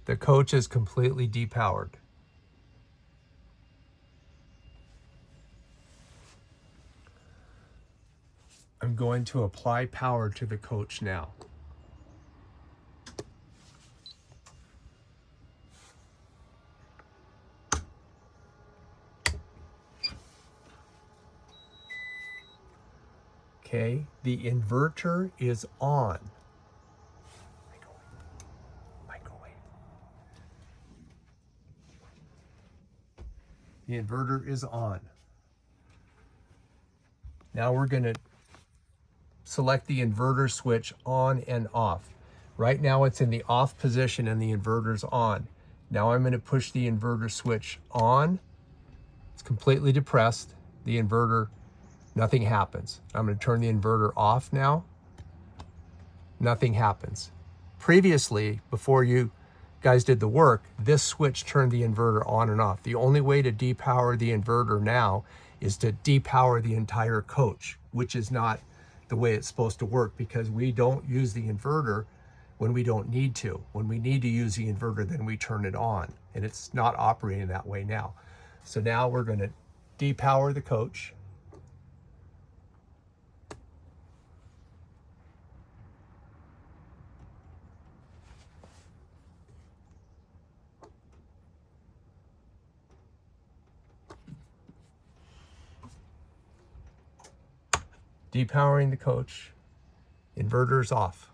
The coach is completely depowered. I'm going to apply power to the coach now. Okay, the inverter is on. Microwave. The inverter is on. Now we're going to select the inverter switch on and off. Right now it's in the off position and the inverter's on. Now I'm going to push the inverter switch on. It's completely depressed. The inverter, nothing happens. I'm going to turn the inverter off now. Nothing happens. Previously, before you guys did the work, this switch turned the inverter on and off. The only way to depower the inverter now is to depower the entire coach, which is not the way it's supposed to work, because we don't use the inverter when we don't need to. When we need to use the inverter, then we turn it on, and it's not operating that way now. So now we're going to depower the coach. Depowering the coach, inverter's off.